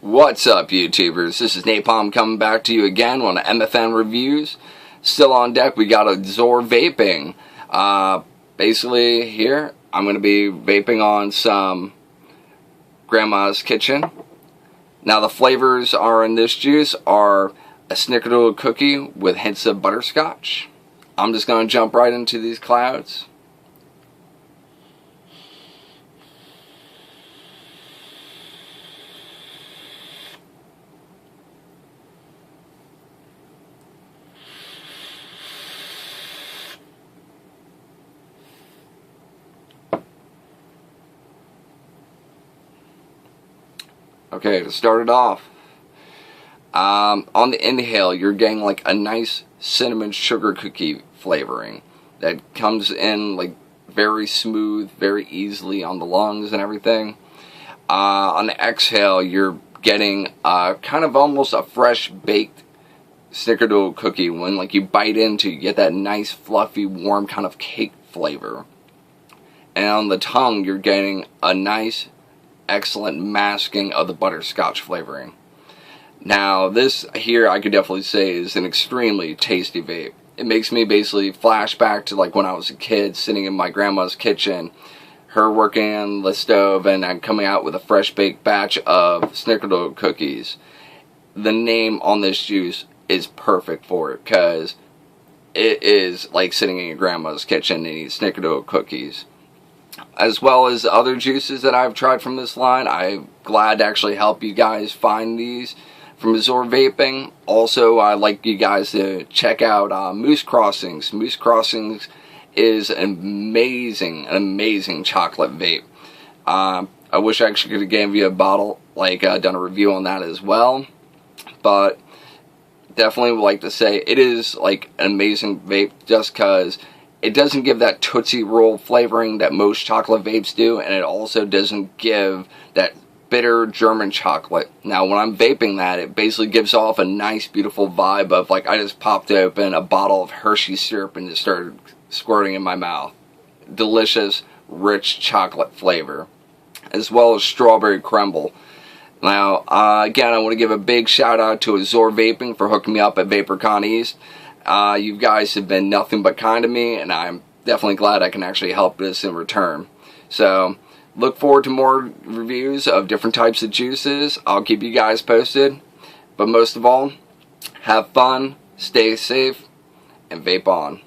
What's up, YouTubers? This is Napalm coming back to you again on MFN Reviews. Still on deck, we got Azure Vaping. Basically, here, I'm going to be vaping on some Grandma's Kitchen. Now, the flavors are in this juice are a snickerdoodle cookie with hints of butterscotch. I'm just going to jump right into these clouds. Okay, to start it off, on the inhale, you're getting like a nice cinnamon sugar cookie flavoring that comes in like very smooth, very easily on the lungs and everything. On the exhale, you're getting kind of almost a fresh baked snickerdoodle cookie. When like you bite into, you get that nice fluffy, warm kind of cake flavor. And on the tongue, you're getting a nice excellent masking of the butterscotch flavoring. Now this here I could definitely say is an extremely tasty vape. It makes me basically flash back to like when I was a kid sitting in my grandma's kitchen, her working on the stove and I'm coming out with a fresh baked batch of snickerdoodle cookies. The name on this juice is perfect for it because it is like sitting in your grandma's kitchen and eating snickerdoodle cookies. As well as other juices that I've tried from this line. I'm glad to actually help you guys find these from Azure Vaping. Also, I'd like you guys to check out Moose Crossings. Moose Crossings is an amazing chocolate vape. I wish I actually could have given you a bottle, done a review on that as well. But definitely would like to say it is like an amazing vape just because it doesn't give that Tootsie Roll flavoring that most chocolate vapes do, and it also doesn't give that bitter German chocolate. Now, when I'm vaping that, it basically gives off a nice, beautiful vibe of like I just popped open a bottle of Hershey syrup and just started squirting in my mouth. Delicious, rich chocolate flavor, as well as strawberry crumble. Now, again, I want to give a big shout out to Azure Vaping for hooking me up at VaporCon East. You guys have been nothing but kind to me, and I'm definitely glad I can actually help this in return. So, look forward to more reviews of different types of juices. I'll keep you guys posted. But most of all, have fun, stay safe, and vape on.